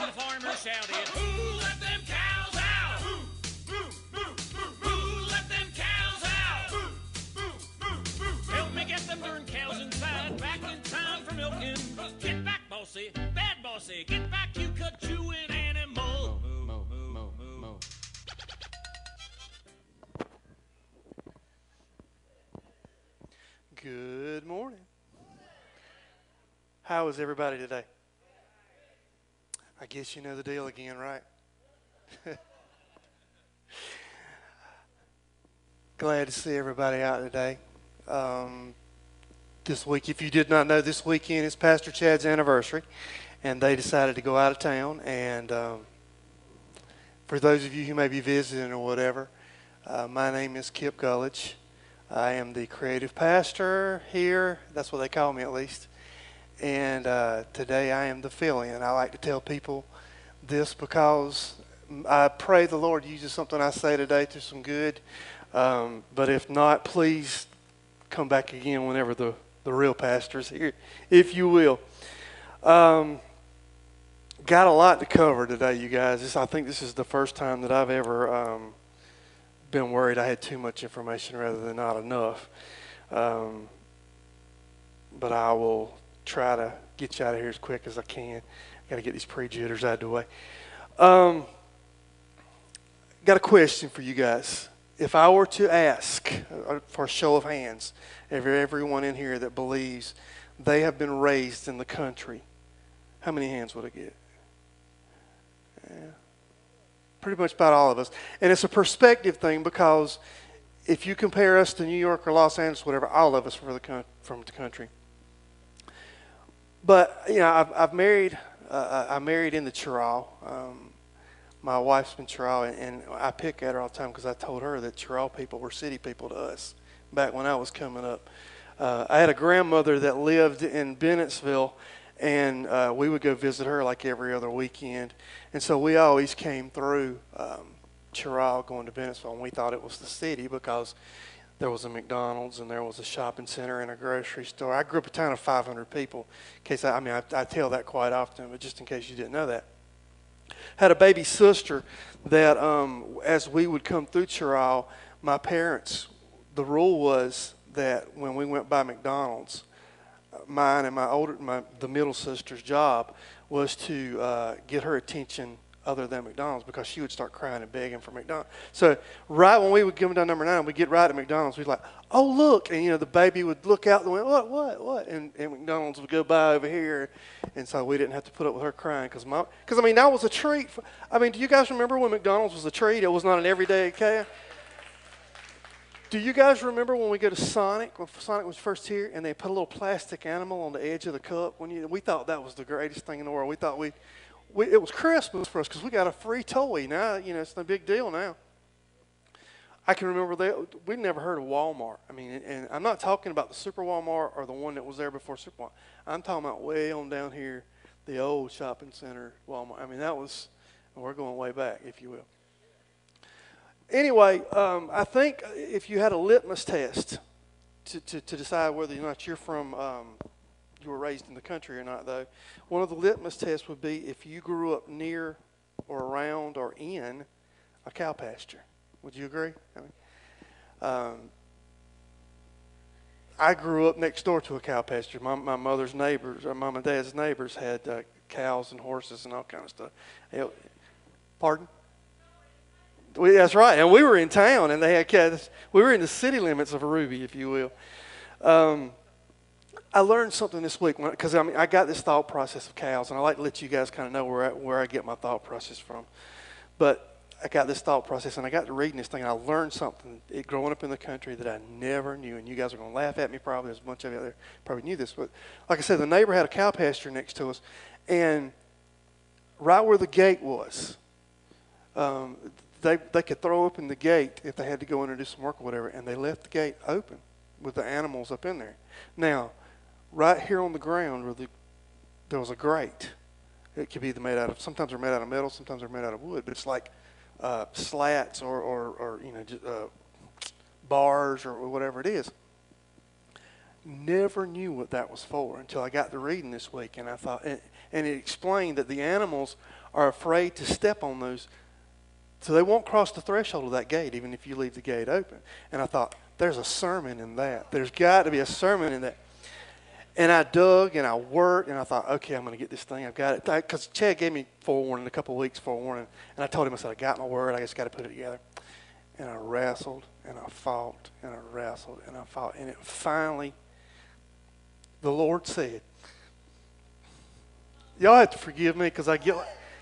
the farmer shouted, "Who let them cows out? Who let them cows out? Help me get them darn cows inside, back in time for milking. Get back, bossy, bad bossy, get back, you cut chewing animal." Good morning. How is everybody today? I guess you know the deal again, right? Glad to see everybody out today. This week, if you did not know, this weekend is Pastor Chad's anniversary, and they decided to go out of town. And for those of you who may be visiting or whatever, my name is Kip Gulledge. I am the creative pastor here. That's what they call me, at least. And today I am the fill-in. I like to tell people this because I pray the Lord uses something I say today to some good. But if not, please come back again whenever the real pastor's here, if you will. Got a lot to cover today, you guys. I think this is the first time that I've ever been worried I had too much information rather than not enough. But I will try to get you out of here as quick as I can. Got to get these pre-jitters out of the way. Got a question for you guys. If I were to ask for a show of hands, everyone in here that believes they have been raised in the country, how many hands would I get? Yeah. Pretty much about all of us. And it's a perspective thing because if you compare us to New York or Los Angeles, whatever, all of us are from the country. But, you know, I married in the Chirral. My wife's been Chirral, and I pick at her all the time because I told her that Chirral people were city people to us back when I was coming up. I had a grandmother that lived in Bennettsville, and we would go visit her like every other weekend. And so we always came through Chirral going to Bennettsville, and we thought it was the city because there was a McDonald's and there was a shopping center and a grocery store. I grew up in a town of 500 people. In case I tell that quite often, but just in case you didn't know that. Had a baby sister that as we would come through Chirral, my parents, the rule was that when we went by McDonald's, mine and the middle sister's job was to get her attention other than McDonald's because she would start crying and begging for McDonald's. So right when we would come down number 9, we'd get right at McDonald's. We'd like, oh, look. And, you know, the baby would look out the window, what? And McDonald's would go by over here. And so we didn't have to put up with her crying because, that was a treat. Do you guys remember when McDonald's was a treat? It was not an everyday occasion. Do you guys remember when we go to Sonic, when Sonic was first here, and they put a little plastic animal on the edge of the cup? We thought that was the greatest thing in the world. We thought it was Christmas for us because we got a free toy. Now, you know, it's no big deal now. I can remember that we'd never heard of Walmart. And I'm not talking about the Super Walmart or the one that was there before Super Walmart. I'm talking about way on down here, the old shopping center Walmart. We're going way back, if you will. Anyway, I think if you had a litmus test to decide whether or not you were raised in the country or not, though, one of the litmus tests would be if you grew up near or around or in a cow pasture. Would you agree? I grew up next door to a cow pasture. My mother's neighbors, or mom and dad's neighbors, had cows and horses and all kind of stuff. Pardon? That's right. And we were in town, and they had cows. We were in the city limits of Ruby, if you will. I learned something this week because I got this thought process of cows, and I like to let you guys kind of know where I get my thought process from. But I got this thought process, and I got to reading this thing, and I learned something growing up in the country that I never knew. And you guys are going to laugh at me probably. There's a bunch of you out there probably knew this. But like I said, the neighbor had a cow pasture next to us, and right where the gate was, they could throw open the gate if they had to go in and do some work or whatever, and they left the gate open with the animals up in there. Now, right here on the ground there was a grate. It could be sometimes they're made out of metal, sometimes they're made out of wood, but it's like slats or bars or whatever it is. never knew what that was for until I got to reading this week, and I thought, and it explained that the animals are afraid to step on those, so they won't cross the threshold of that gate, even if you leave the gate open. And I thought, there's a sermon in that. There's got to be a sermon in that. And I dug and I worked, and I thought, okay, I'm going to get this thing. I've got it. Because Chad gave me forewarning, a couple of weeks forewarning, and I told him, I said, I got my word. I just got to put it together. And I wrestled, and I fought, and I wrestled, and I fought. And it finally, the Lord said, y'all have to forgive me because I get,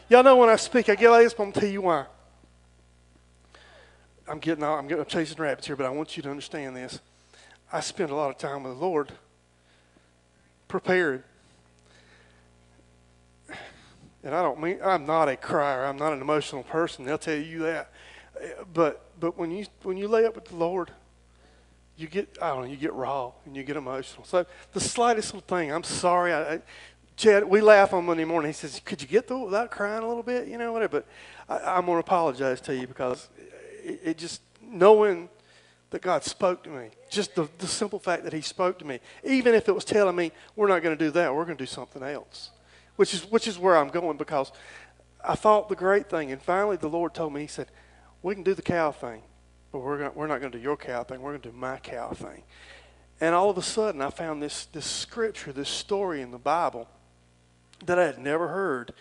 y'all know when I speak, I get like this, but I'm going to tell you why. I'm chasing rabbits here, but I want you to understand this. I spend a lot of time with the Lord prepared. And I don't mean, I'm not a crier. I'm not an emotional person. They'll tell you that. But when you lay up with the Lord, you get raw and you get emotional. So the slightest little thing, I'm sorry. Chad, we laugh on Monday morning. He says, could you get through it without crying a little bit? You know, whatever. But I'm going to apologize to you because it just, knowing that God spoke to me, just the simple fact that he spoke to me, even if it was telling me we're not going to do that, we're going to do something else, which is where I'm going, because I thought the great thing, and finally the Lord told me, he said, we can do the cow thing, but we're not going to do your cow thing, we're going to do my cow thing. And all of a sudden I found this scripture, this story in the Bible that I had never heard,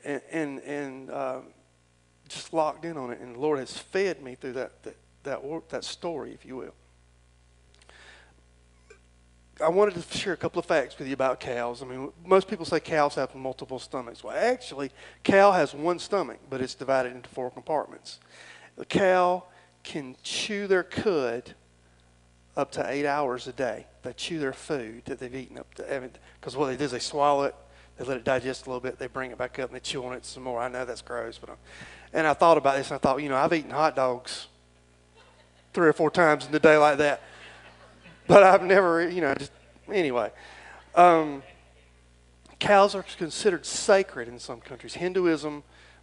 and just locked in on it, and the Lord has fed me through that story, if you will. I wanted to share a couple of facts with you about cows. I mean, most people say cows have multiple stomachs. Well, actually, cow has one stomach, but it's divided into 4 compartments. The cow can chew their cud up to 8 hours a day. They chew their food that they've eaten up to, because what they do is they swallow it, they let it digest a little bit, they bring it back up, and they chew on it some more. I know that's gross, and I thought about this, and I thought, I've eaten hot dogs 3 or 4 times in the day like that. But I've never, anyway. Cows are considered sacred in some countries. Hinduism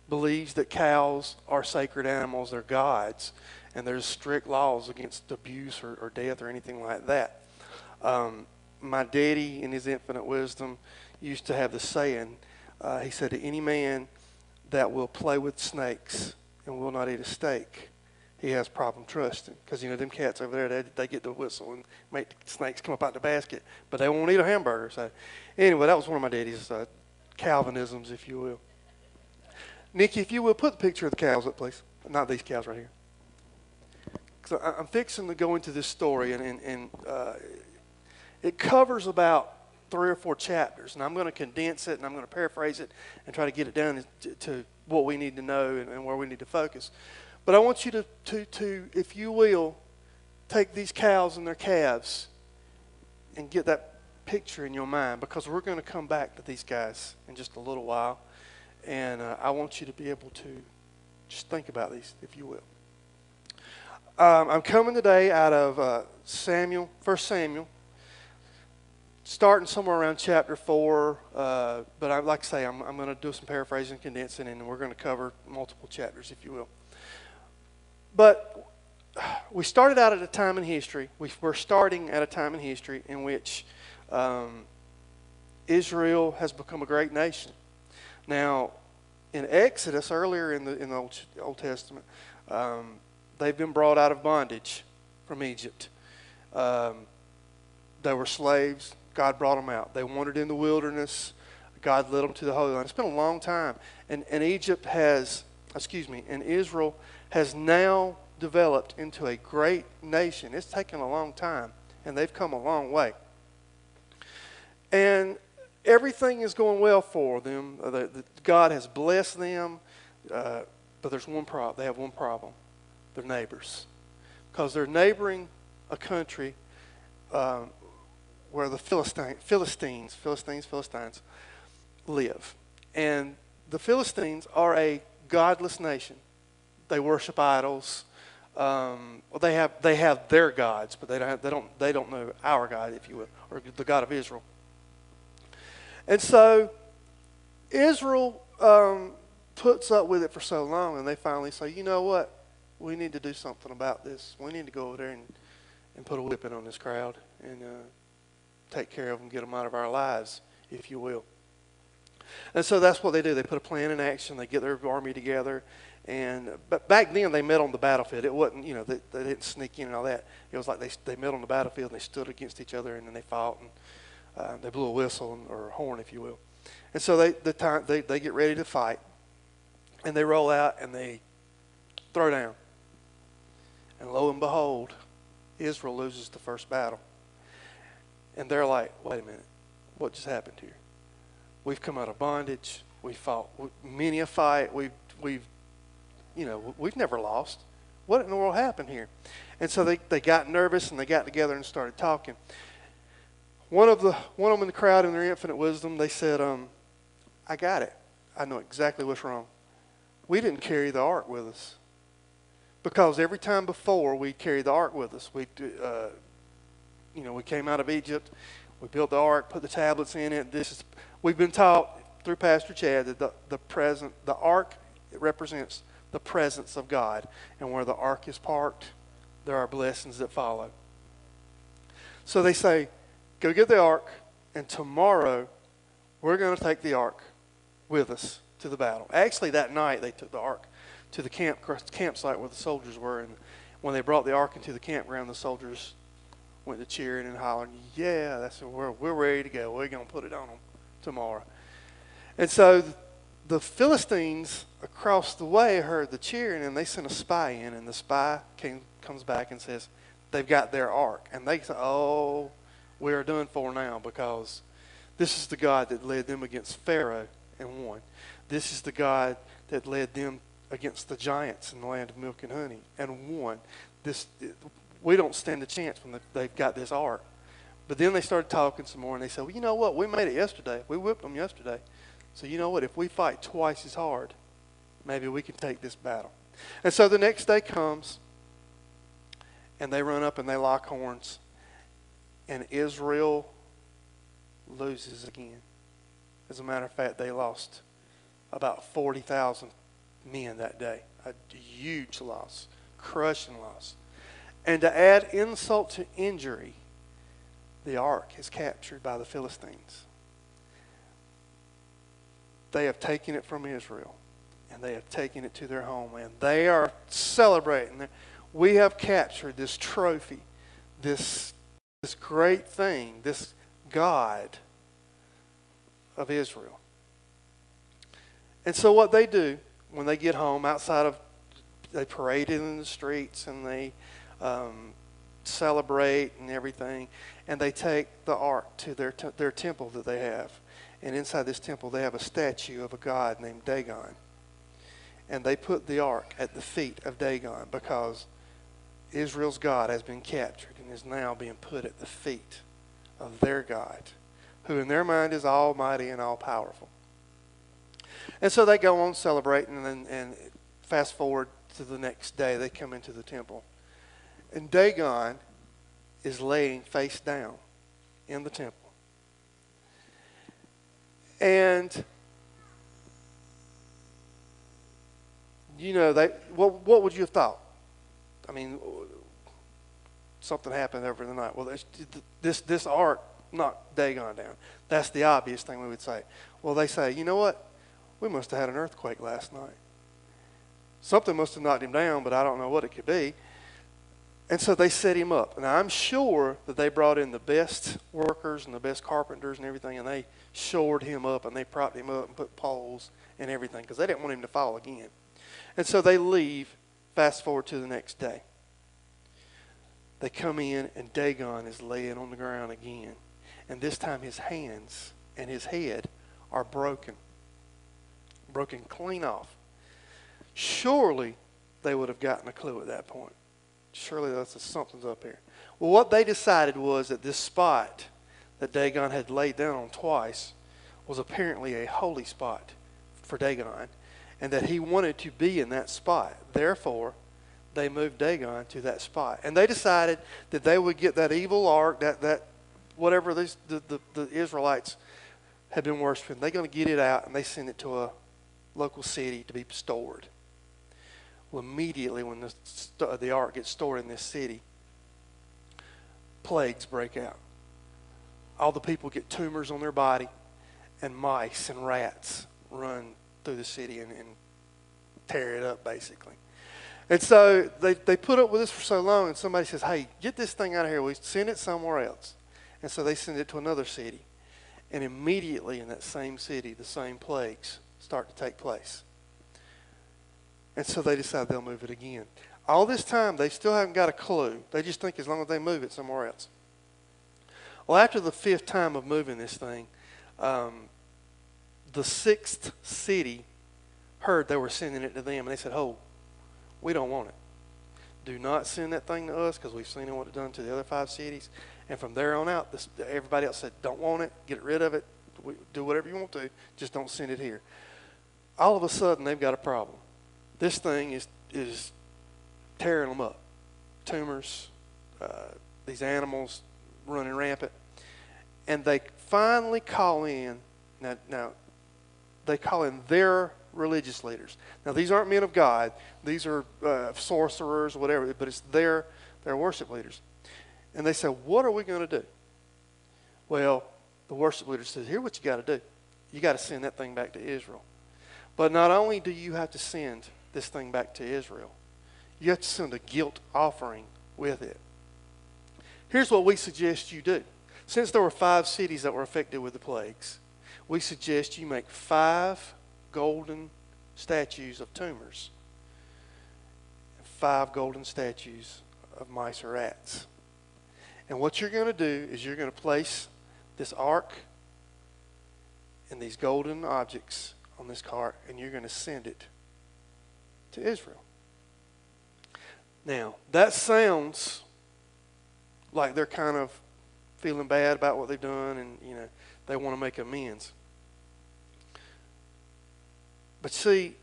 believes that cows are sacred animals. They're gods. And there's strict laws against abuse or death or anything like that. My daddy, in his infinite wisdom, used to have the saying, he said, to any man that will play with snakes and will not eat a steak, he has problem trusting. Because, them cats over there, they get the whistle and make the snakes come up out the basket, but they won't eat a hamburger. So anyway, that was one of my daddy's Calvinisms, if you will. Nikki, if you will, put the picture of the cows up, please. Not these cows right here. Because I'm fixing to go into this story, and it covers about 3 or 4 chapters, and I'm going to condense it, and I'm going to paraphrase it and try to get it down to what we need to know and where we need to focus. But I want you to, if you will, take these cows and their calves and get that picture in your mind, because we're going to come back to these guys in just a little while, and I want you to be able to just think about these, if you will. I'm coming today out of 1 Samuel, starting somewhere around chapter 4, but like I say, I'm going to do some paraphrasing, condensing, and we're going to cover multiple chapters, if you will. But we started out at a time in history. We're starting at a time in history in which Israel has become a great nation. Now, in Exodus, earlier in the Old Testament, they've been brought out of bondage from Egypt. They were slaves. God brought them out. They wandered in the wilderness. God led them to the Holy Land. It's been a long time. And Israel has now developed into a great nation. It's taken a long time, and they've come a long way. And everything is going well for them. God has blessed them, but there's one problem. They have one problem. Their neighbors. Because they're neighboring a country where the Philistines live. And the Philistines are a godless nation. They worship idols. They have their gods, but they don't know our God, if you will, or the God of Israel. And so Israel puts up with it for so long, and they finally say, you know what? We need to do something about this. We need to go over there and put a whipping on this crowd. And take care of them, get them out of our lives, if you will. And so that's what they do. They put a plan in action. They get their army together. But back then, they met on the battlefield. It wasn't, they didn't sneak in and all that. It was like they met on the battlefield, and they stood against each other, and then they fought, and they blew a whistle or a horn, if you will. And so they get ready to fight, and they roll out, and they throw down. And lo and behold, Israel loses the first battle. And they're like, wait a minute, what just happened here? We've come out of bondage. We fought many a fight. We've never lost. What in the world happened here? And so they got nervous, and they got together and started talking. One of them in the crowd, in their infinite wisdom, they said, I got it. I know exactly what's wrong. We didn't carry the ark with us. Because every time before we carried the ark with us, we came out of Egypt, we built the ark, put the tablets in it. We've been taught through Pastor Chad that the ark, it represents the presence of God, and where the ark is parked, there are blessings that follow. So they say, go get the ark, and tomorrow we're going to take the ark with us to the battle. Actually, that night they took the ark to the campsite where the soldiers were, and when they brought the ark into the campground, the soldiers went to cheering and hollering, yeah, that's we're ready to go. We're going to put it on them tomorrow. And so the Philistines across the way heard the cheering, and they sent a spy in, and the spy comes back and says, they've got their ark. And they say, oh, we are done for now, because this is the God that led them against Pharaoh and won. This is the God that led them against the giants in the land of milk and honey and won. We don't stand a chance when they've got this ark. But then they started talking some more, and they said, well, you know what? We made it yesterday. We whipped them yesterday. So you know what? If we fight twice as hard, maybe we can take this battle. And so the next day comes, and they run up and they lock horns, and Israel loses again. As a matter of fact, they lost about 40,000 men that day. A huge loss, crushing loss. And to add insult to injury, the ark is captured by the Philistines. They have taken it from Israel, and they have taken it to their homeland. They are celebrating. We have captured this trophy, this great thing, this God of Israel. And so what they do when they get home, they parade it in the streets, and they celebrate and everything, and they take the ark to their temple that they have. And inside this temple, they have a statue of a god named Dagon. And they put the ark at the feet of Dagon, because Israel's God has been captured and is now being put at the feet of their God, who in their mind is almighty and all-powerful. And so they go on celebrating, and fast forward to the next day, they come into the temple. And Dagon is laying face down in the temple. And, what would you have thought? I mean, something happened over the night. Well, this ark knocked Dagon down. That's the obvious thing we would say. Well, they say, you know what? We must have had an earthquake last night. Something must have knocked him down, but I don't know what it could be. And so they set him up. And I'm sure that they brought in the best workers and the best carpenters and everything, and they shored him up, and they propped him up and put poles and everything, because they didn't want him to fall again. And so they leave, fast forward to the next day. They come in, and Dagon is laying on the ground again. And this time his hands and his head are broken clean off. Surely they would have gotten a clue at that point. Surely something's up here. Well, what they decided was that this spot that Dagon had laid down on twice was apparently a holy spot for Dagon, and that he wanted to be in that spot. Therefore, they moved Dagon to that spot. And they decided that they would get that evil ark, that whatever the Israelites had been worshiping, they're going to get it out, and they send it to a local city to be stored. Well, immediately when the ark gets stored in this city, plagues break out. all the people get tumors on their body, and mice and rats run through the city and tear it up, basically. And so they put up with this for so long, and somebody says, hey, get this thing out of here. We send it somewhere else. And so they send it to another city. And immediately in that same city, the same plagues start to take place. And so they decide they'll move it again. All this time, they still haven't got a clue. They just think as long as they move it somewhere else. Well, after the 5th time of moving this thing, the 6th city heard they were sending it to them, and they said, oh, we don't want it. Do not send that thing to us, because we've seen what it's done to the other 5 cities. And from there on out, everybody else said, don't want it, get rid of it, do whatever you want to, just don't send it here. All of a sudden, they've got a problem. This thing is tearing them up. Tumors, these animals running rampant. And they finally call in, now they call in their religious leaders. Now, these aren't men of God. These are sorcerers or whatever, but it's their worship leaders. And they said, what are we going to do? Well, the worship leader says, here's what you got to do. You got to send that thing back to Israel. But not only do you have to send this thing back to Israel, you have to send a guilt offering with it. Here's what we suggest you do. Since there were 5 cities that were affected with the plagues, we suggest you make 5 golden statues of tumors, 5 golden statues of mice or rats. And what you're going to do is you're going to place this ark and these golden objects on this cart, and you're going to send it to Israel. Now, that sounds like they're kind of feeling bad about what they've done, and they want to make amends. But see,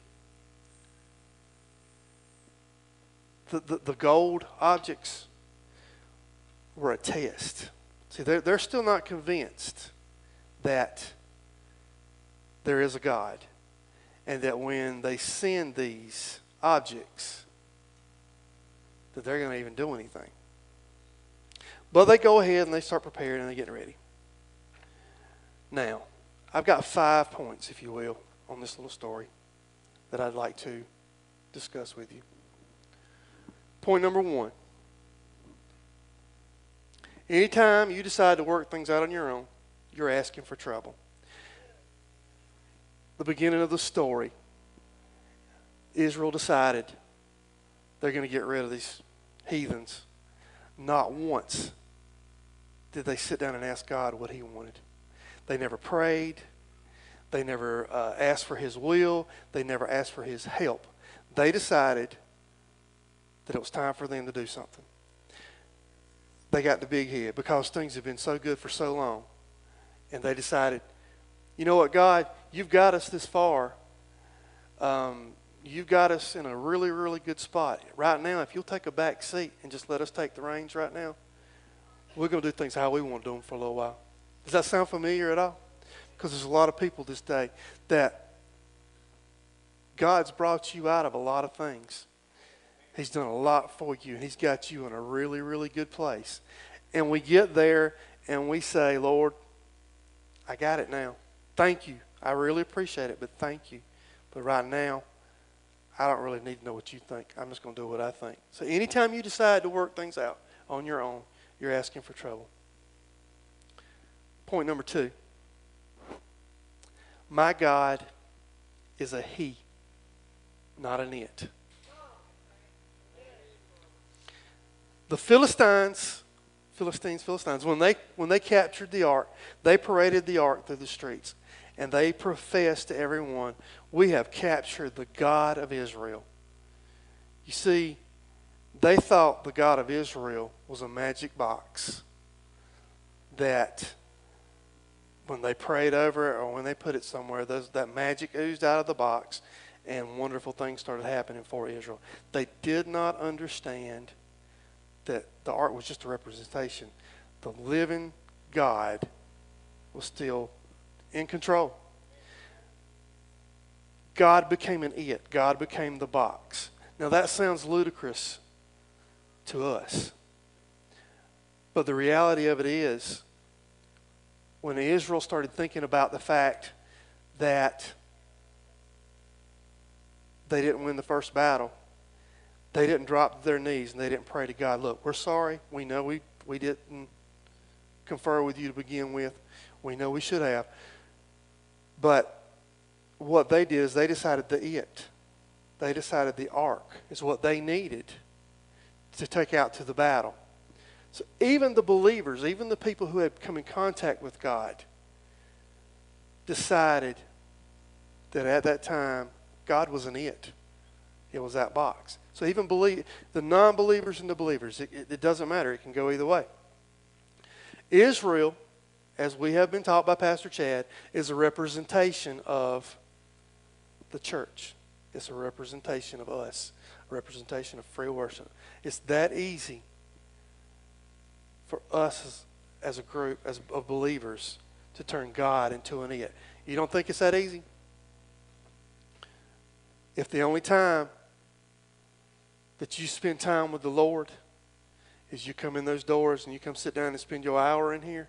the gold objects were a test. See, they're still not convinced that there is a God, and that when they send these objects, that they're going to even do anything. But they go ahead and they start preparing and they get ready. Now, I've got 5 points, if you will, on this little story that I'd like to discuss with you. Point number 1. Anytime you decide to work things out on your own, you're asking for trouble. The beginning of the story, Israel decided they're going to get rid of these heathens. Not once did they sit down and ask God what he wanted. They never prayed. They never asked for his will. They never asked for his help. They decided that it was time for them to do something. They got the big head because things have been so good for so long. And they decided, you know what, God, you've got us this far. You've got us in a really, really good spot. Right now, if you'll take a back seat and just let us take the reins right now, we're going to do things how we want to do them for a little while. Does that sound familiar at all? Because there's a lot of people this day that God's brought you out of a lot of things. He's done a lot for you, and he's got you in a really, really good place. And we get there, and we say, Lord, I got it now. Thank you. I really appreciate it, but thank you. But right now, I don't really need to know what you think. I'm just going to do what I think. So anytime you decide to work things out on your own, you're asking for trouble. Point number 2. My God is a he, not an it. The Philistines, when they captured the ark, they paraded the ark through the streets. And they professed to everyone, we have captured the God of Israel. You see, they thought the God of Israel was a magic box that when they prayed over it or when they put it somewhere, that magic oozed out of the box and wonderful things started happening for Israel. They did not understand that the ark was just a representation. The living God was still in control. God became an it. God became the box. Now that sounds ludicrous to us. But the reality of it is, when Israel started thinking about the fact that they didn't win the first battle, they didn't drop to their knees and they didn't pray to God, look, we're sorry. We know we didn't confer with you to begin with. We know we should have. But what they did is they decided they decided the ark is what they needed to take out to the battle. So even the believers, even the people who had come in contact with God, decided that at that time, God wasn't it. It was that box. So even the non-believers and the believers, it doesn't matter. It can go either way. Israel, as we have been taught by Pastor Chad, is a representation of the church. It's a representation of us, a representation of free worship. It's that easy for us as a group of believers to turn God into an it. You don't think it's that easy? If the only time that you spend time with the Lord is you come in those doors and you come sit down and spend your hour in here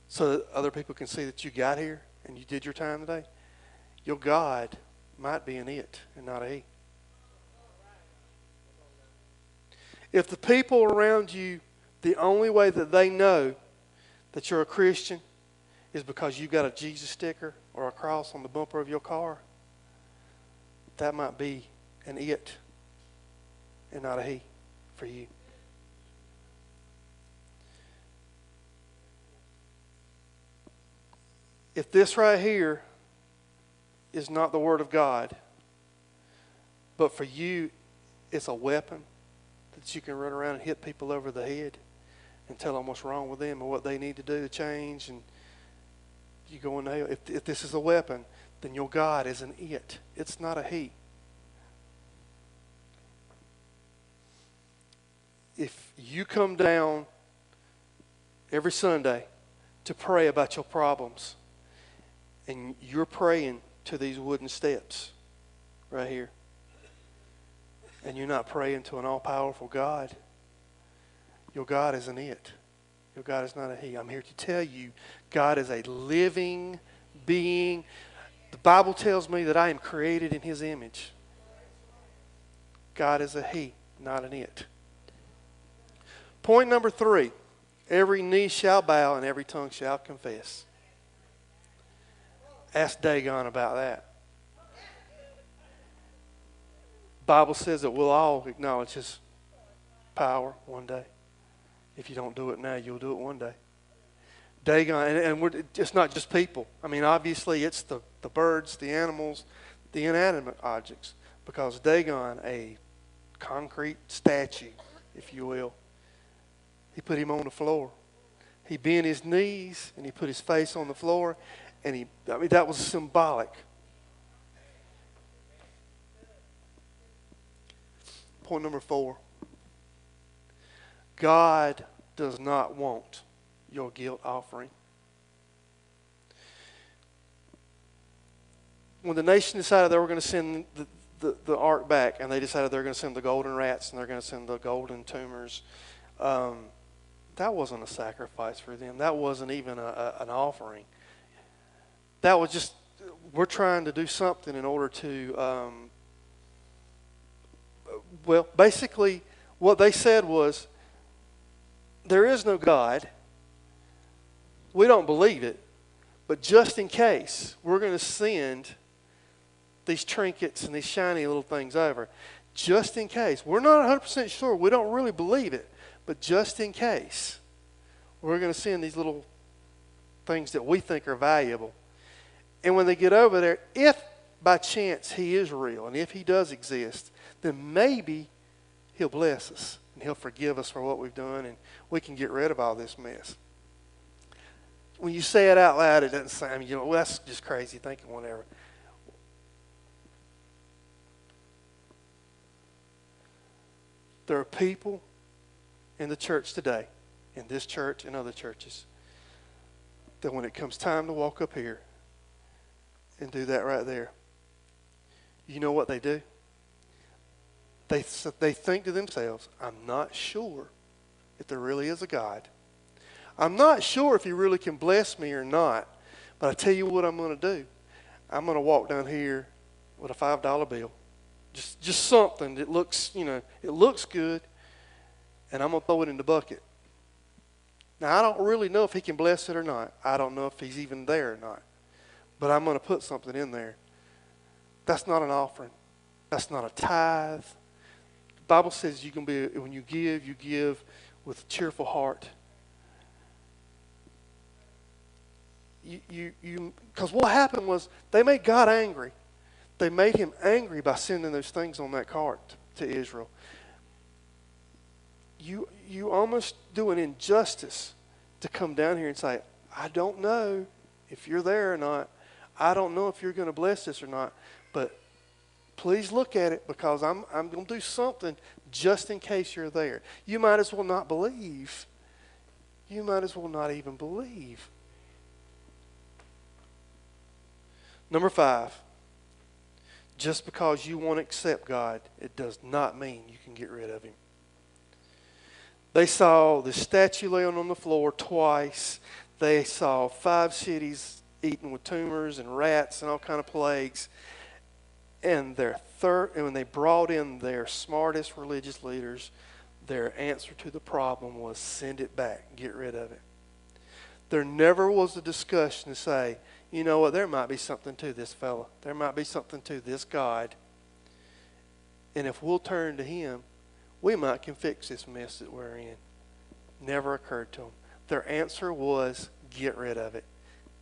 so that other people can see that you got here and you did your time today, your God might be an it and not a he. If the people around you, the only way that they know that you're a Christian is because you got a Jesus sticker or a cross on the bumper of your car, that might be an it and not a he for you. If this right here is not the Word of God, but for you it's a weapon that you can run around and hit people over the head and tell them what's wrong with them and what they need to do to change, and you go into hell. If this is a weapon, then your God is an it. It's not a he. If you come down every Sunday to pray about your problems, and you're praying to these wooden steps right here, and you're not praying to an all-powerful God, your God is an it. Your God is not a he. I'm here to tell you, God is a living being. The Bible tells me that I am created in his image. God is a he, not an it. Point number 3, every knee shall bow and every tongue shall confess. Ask Dagon about that. Bible says that we'll all acknowledge his power one day. If you don't do it now, you'll do it one day. Dagon, and it's not just people. I mean, obviously it's the birds, the animals, the inanimate objects. Because Dagon, a concrete statue, if you will, he put him on the floor. He bent his knees and he put his face on the floor, and that was symbolic. Point number 4. God does not want your guilt offering. When the nation decided they were going to send the ark back, and they decided they were going to send the golden rats and they're going to send the golden tumors, that wasn't a sacrifice for them. That wasn't even an offering. That was just, we're trying to do something in order to, basically what they said was, there is no God. We don't believe it. But just in case, we're going to send these trinkets and these shiny little things over. Just in case. We're not 100% sure. We don't really believe it. But just in case, we're going to send these little things that we think are valuable. And when they get over there, if by chance he is real and if he does exist, then maybe he'll bless us and he'll forgive us for what we've done, and we can get rid of all this mess. When you say it out loud, it doesn't sound, well, that's just crazy thinking, whatever. There are people in the church today, in this church and other churches, that when it comes time to walk up here and do that right there, you know what they do? They think to themselves, I'm not sure if there really is a God. I'm not sure if he really can bless me or not, but I tell you what I'm going to do. I'm going to walk down here with a $5 bill. Just something that looks, it looks good, and I'm going to throw it in the bucket. Now, I don't really know if he can bless it or not. I don't know if he's even there or not. But I'm going to put something in there. That's not an offering. That's not a tithe. The Bible says when you give with a cheerful heart. Because what happened was they made God angry. They made him angry by sending those things on that cart to Israel. You almost do an injustice to come down here and say, I don't know if you're there or not. I don't know if you're going to bless this or not. But please look at it, because I'm going to do something just in case you're there. You might as well not believe. You might as well not even believe. Number 5. Just because you won't accept God, it does not mean you can get rid of him. They saw the statue laying on the floor twice. They saw 5 cities eaten with tumors and rats and all kind of plagues. And when they brought in their smartest religious leaders, their answer to the problem was send it back, get rid of it. There never was a discussion to say, you know what, there might be something to this fella. There might be something to this God. And if we'll turn to him, we might can fix this mess that we're in. Never occurred to them. Their answer was, get rid of it.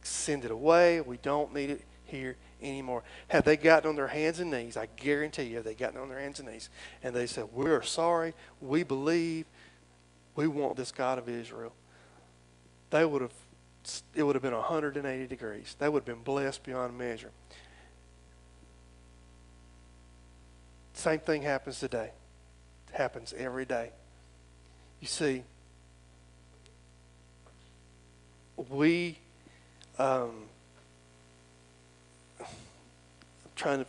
Send it away. We don't need it here anymore. Had they gotten on their hands and knees, I guarantee you, they gotten on their hands and knees, and they said, we're sorry, we believe, we want this God of Israel, it would have been 180 degrees. They would have been blessed beyond measure. Same thing happens today. It happens every day. You see, I'm trying to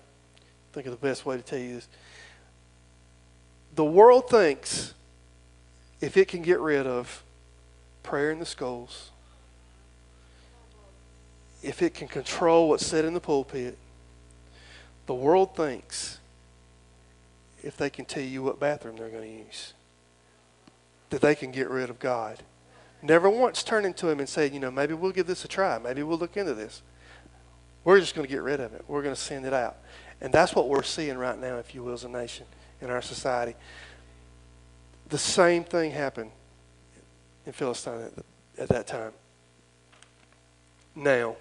think of the best way to tell you this. The world thinks if it can get rid of prayer in the schools, if it can control what's said in the pulpit, the world thinks if they can tell you what bathroom they're going to use, that they can get rid of God. Never once turning to him and saying, maybe we'll give this a try. Maybe we'll look into this. We're just going to get rid of it. We're going to send it out. And that's what we're seeing right now, if you will, as a nation, in our society. The same thing happened in Philistine at that time. Now,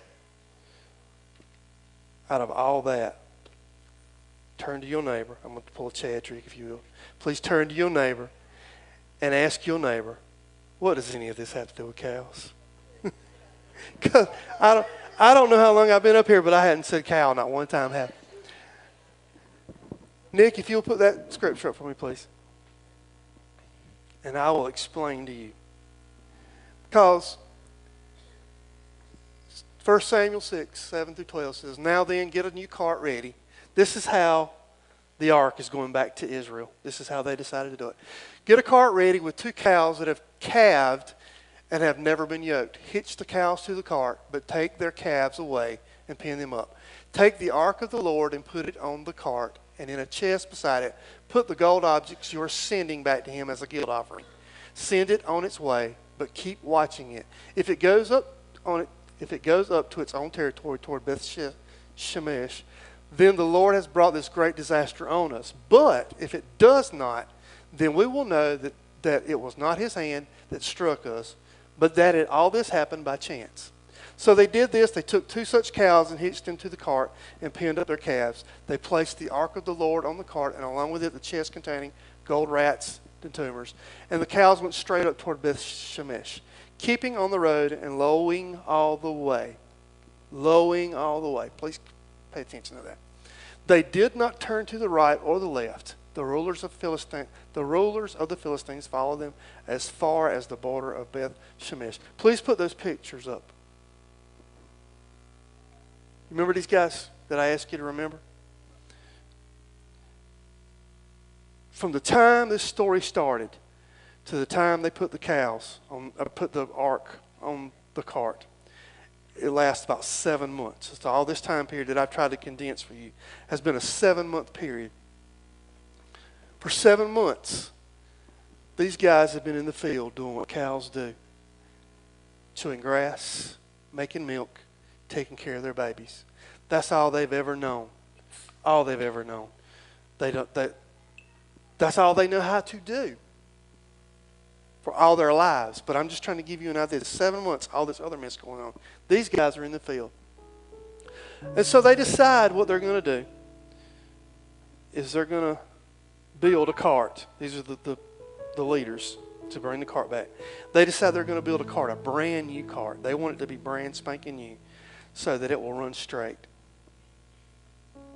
out of all that, turn to your neighbor. I'm going to pull a Chad trick, if you will. Please turn to your neighbor and ask your neighbor, what does any of this have to do with cows? Because I don't know how long I've been up here, but I hadn't said cow not one time, have I? Nick, if you'll put that scripture up for me, please. And I will explain to you. Because 1 Samuel 6, 7 through 12 says, now then, get a new cart ready. This is how the ark is going back to Israel. This is how they decided to do it. Get a cart ready with 2 cows that have calved and have never been yoked. Hitch the cows to the cart, but take their calves away and pin them up. Take the ark of the Lord and put it on the cart, and in a chest beside it, put the gold objects you are sending back to him as a guilt offering. Send it on its way, but keep watching it. If it goes up to its own territory toward Beth Shemesh, then the Lord has brought this great disaster on us. But if it does not, then we will know that it was not his hand that struck us, but that all this happened by chance. So they did this. They took 2 such cows and hitched them to the cart and pinned up their calves. They placed the ark of the Lord on the cart, and along with it the chest containing gold rats and tumors. And the cows went straight up toward Beth Shemesh, keeping on the road and lowing all the way. Lowing all the way. Please pay attention to that. They did not turn to the right or the left. The rulers of the Philistines followed them as far as the border of Beth Shemesh. Please put those pictures up. Remember these guys that I asked you to remember? From the time this story started to the time they put the cows on, put the ark on the cart. It lasts about 7 months. So all this time period that I've tried to condense for you has been a 7-month period. For 7 months, these guys have been in the field doing what cows do. Chewing grass, making milk, taking care of their babies. That's all they've ever known. All they've ever known. That's all they know how to do for all their lives. But I'm just trying to give you an idea. 7 months, all this other mess going on. These guys are in the field. And so they decide what they're going to do is they're going to build a cart. These are the leaders to bring the cart back. They decide they're going to build a cart, a brand new cart. They want it to be brand spanking new so that it will run straight.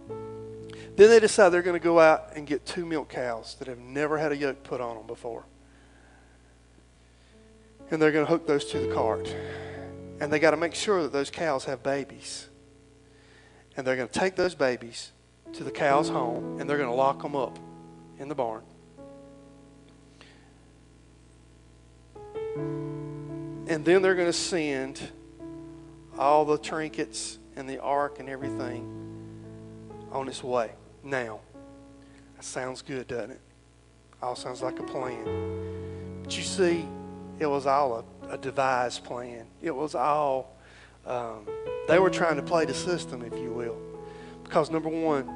Then they decide they're going to go out and get 2 milk cows that have never had a yoke put on them before. And they're going to hook those to the cart. And they got to make sure that those cows have babies. And they're going to take those babies to the cow's home and they're going to lock them up in the barn. And then they're going to send all the trinkets and the ark and everything on its way. Now, that sounds good, doesn't it? All sounds like a plan. But you see, it was all a devised plan. It was all, they were trying to play the system, if you will. Because number one,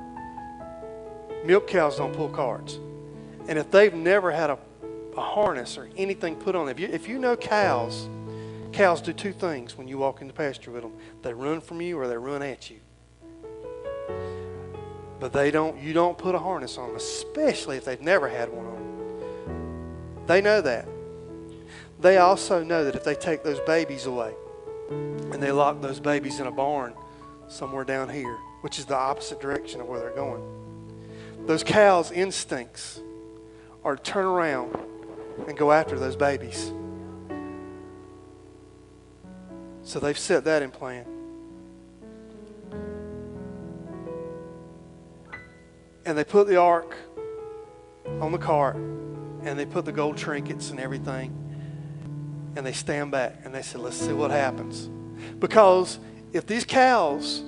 milk cows don't pull carts. And if they've never had a harness or anything put on, if you know cows do 2 things when you walk in the pasture with them. They run from you or they run at you. But you don't put a harness on them, especially if they've never had one on. They know that. They also know that if they take those babies away and they lock those babies in a barn somewhere down here, which is the opposite direction of where they're going, those cows' instincts are to turn around and go after those babies. So they've set that in plan. And they put the ark on the cart and they put the gold trinkets and everything, and they stand back and they said, let's see what happens. Because if these cows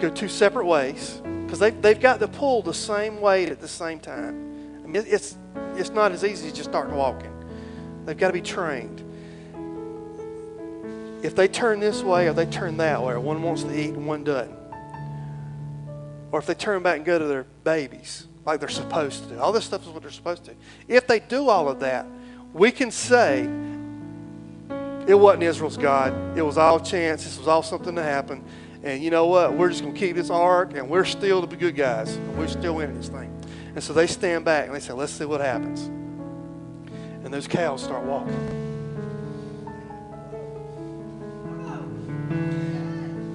go 2 separate ways, because they've got to pull the same weight at the same time. I mean, it's not as easy as just starting walking. They've got to be trained. If they turn this way or they turn that way, or one wants to eat and one doesn't, or if they turn back and go to their babies like they're supposed to do, all this stuff is what they're supposed to do. If they do all of that, we can say it wasn't Israel's God. It was all chance. This was all something to happen. And you know what? We're just going to keep this ark, and we're still the good guys. And we're still winning this thing. And so they stand back and they say, let's see what happens. And those cows start walking.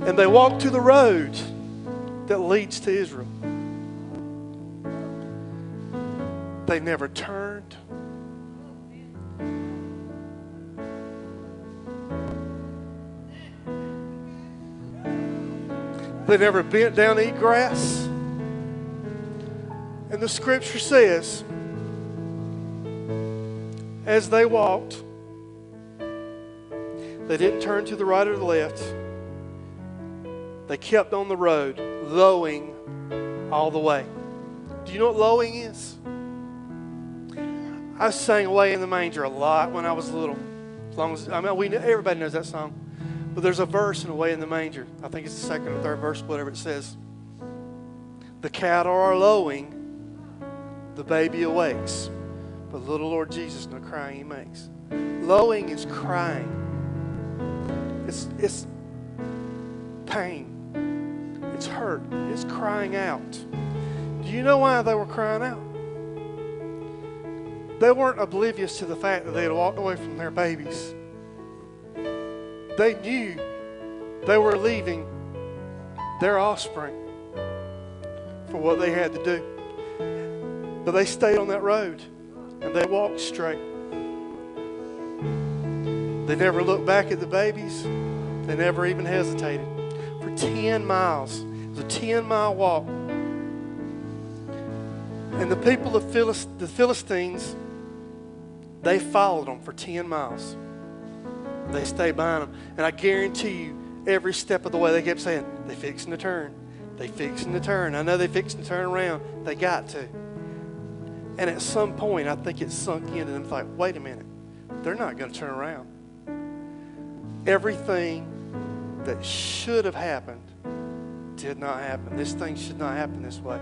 And they walk to the road that leads to Israel. They never turned. They never bent down to eat grass. And the scripture says, as they walked, they didn't turn to the right or the left. They kept on the road, lowing all the way. Do you know what lowing is? I sang Away in the Manger a lot when I was little. Everybody knows that song. But there's a verse in Away in the Manger. I think it's the 2nd or 3rd verse, whatever it says. The cattle are lowing, the baby awakes, but little Lord Jesus no crying he makes. Lowing is crying. It's pain. It's hurt. It's crying out. Do you know why they were crying out? They weren't oblivious to the fact that they had walked away from their babies. They knew they were leaving their offspring for what they had to do. But they stayed on that road and they walked straight. They never looked back at the babies. They never even hesitated. For 10 miles. It was a 10-mile walk. And the people of the Philistines They followed them for 10 miles. They stayed behind them. And I guarantee you, every step of the way, they kept saying, they fixing to turn. They fixing to turn. I know they fixing to turn around. They got to. And at some point, I think it sunk into them, like, wait a minute. They're not going to turn around. Everything that should have happened did not happen. This thing should not happen this way.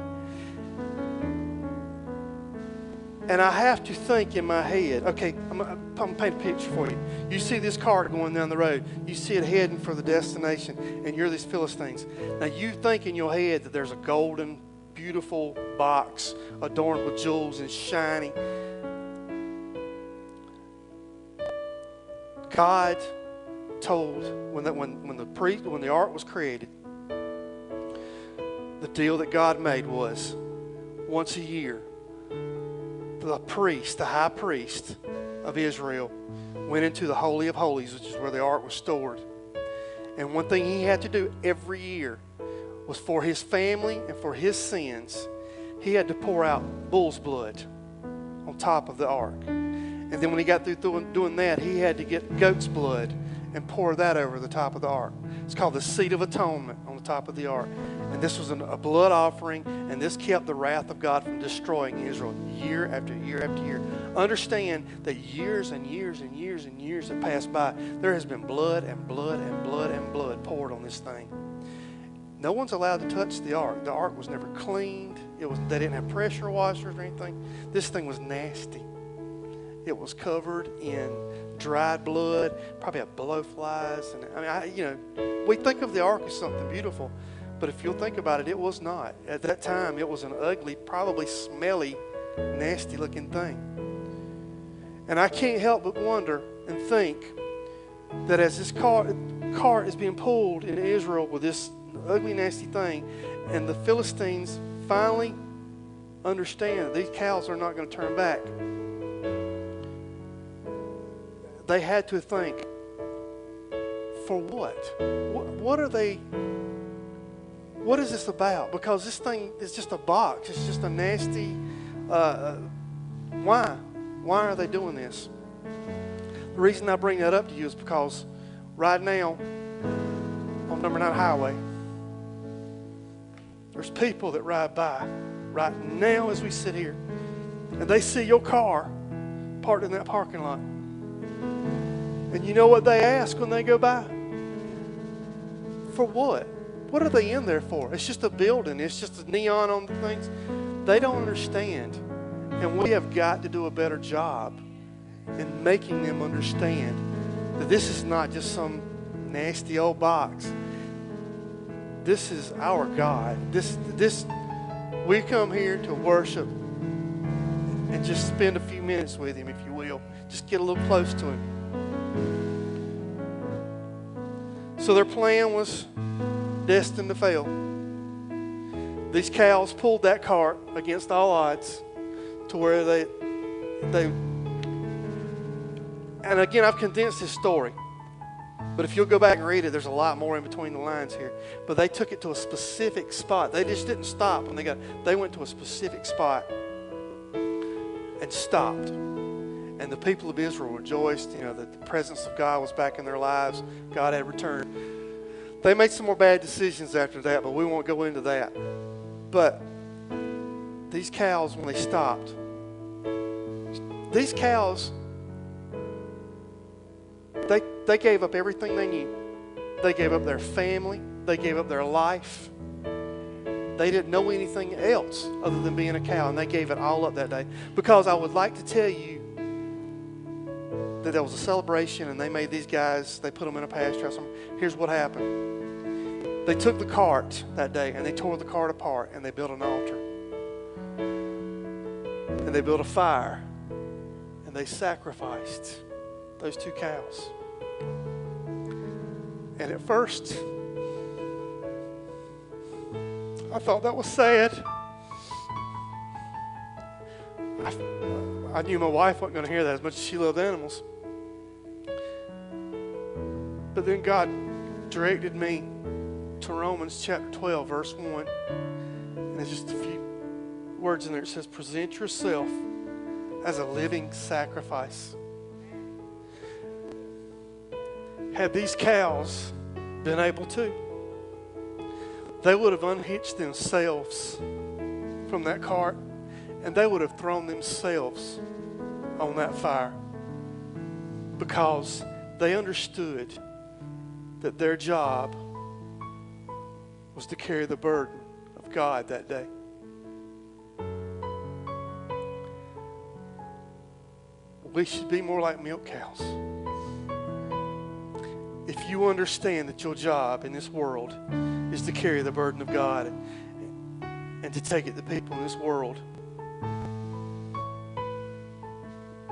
And I have to think in my head, okay, I'm going to paint a picture for you. You see this cart going down the road. You see it heading for the destination, and you're these Philistines. Now, you think in your head that there's a golden, beautiful box adorned with jewels and shiny. God told when the ark was created, the deal that God made was once a year, the high priest of Israel, went into the Holy of Holies, which is where the ark was stored. And one thing he had to do every year was for his family and for his sins, he had to pour out bull's blood on top of the ark. And then when he got through doing that, he had to get goat's blood and pour that over the top of the ark. It's called the seat of atonement on the top of the ark. And this was a blood offering, and this kept the wrath of God from destroying Israel year after year after year. Understand that years and years and years and years have passed by. There has been blood and blood and blood and blood poured on this thing. No one's allowed to touch the ark. The ark was never cleaned. They didn't have pressure washers or anything. This thing was nasty. It was covered in dried blood, probably had blowflies. And we think of the ark as something beautiful, but if you'll think about it, it was not. At that time, it was an ugly, probably smelly, nasty-looking thing. And I can't help but wonder and think that as this cart is being pulled in Israel with this ugly, nasty thing, and the Philistines finally understand that these cows are not going to turn back, they had to think, for what? What are they? What is this about? Because this thing is just a box. It's just a nasty. Why? Why are they doing this? The reason I bring that up to you is because right now on number 9 highway, there's people that ride by right now as we sit here, and they see your car parked in that parking lot. And you know what they ask when they go by? For what? What are they in there for? It's just a building. It's just a neon on the things. They don't understand. And we have got to do a better job in making them understand that this is not just some nasty old box. This is our God. We come here to worship and just spend a few minutes with Him, if you will. Just get a little close to Him. So their plan was destined to fail. These cows pulled that cart against all odds to where they and again, I've condensed this story, but if you'll go back and read it, there's a lot more in between the lines here. But they took it to a specific spot. They just didn't stop when they went to a specific spot and stopped. And the people of Israel rejoiced, that the presence of God was back in their lives. God had returned. They made some more bad decisions after that, but we won't go into that. But these cows, when they stopped, these cows, they gave up everything they knew. They gave up their family. They gave up their life. They didn't know anything else other than being a cow, and they gave it all up that day. Because I would like to tell you that there was a celebration, and they made these guys, they put them in a pasture house. Here's what happened. They took the cart that day, and they tore the cart apart, and they built an altar. And they built a fire, and they sacrificed those 2 cows. And at first, I thought that was sad. I knew my wife wasn't going to hear that as much as she loved animals. But then God directed me to Romans chapter 12, verse 1. And there's just a few words in there. It says, present yourself as a living sacrifice. Had these cows been able to, they would have unhitched themselves from that cart and they would have thrown themselves on that fire, because they understood that their job was to carry the burden of God that day. We should be more like milk cows. If you understand that your job in this world is to carry the burden of God and to take it to people in this world,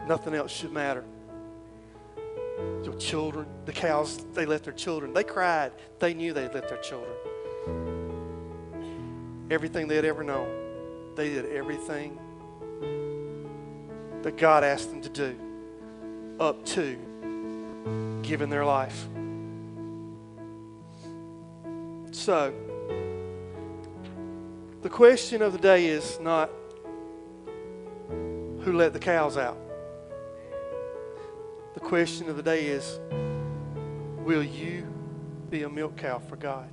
nothing else should matter. Your children, the cows, they left their children. They cried. They knew they'd left their children. Everything they had ever known, they did everything that God asked them to do, up to giving their life. So, the question of the day is not who let the cows out. The question of the day is, will you be a milk cow for God?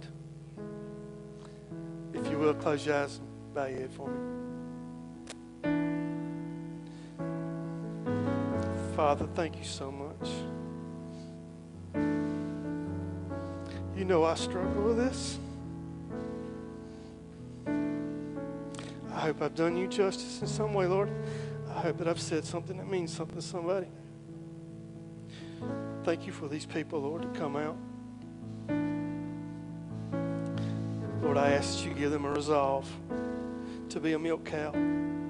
If you will, close your eyes and bow your head for me. Father, thank you so much. You know I struggle with this. I hope I've done you justice in some way, Lord. I hope that I've said something that means something to somebody. Thank you for these people, Lord, to come out. Lord, I ask that you give them a resolve to be a milk cow.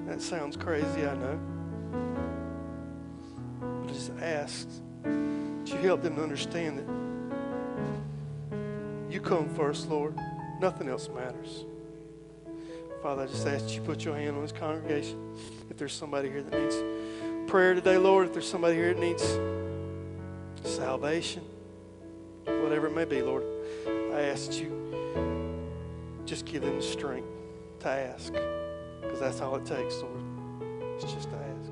That sounds crazy, I know. But I just ask that you help them to understand that you come first, Lord. Nothing else matters. Father, I just ask that you put your hand on this congregation. If there's somebody here that needs prayer today, Lord, if there's somebody here that needs salvation, whatever it may be, Lord, I ask that you just give them the strength to ask, because that's all it takes, Lord. It's just to ask.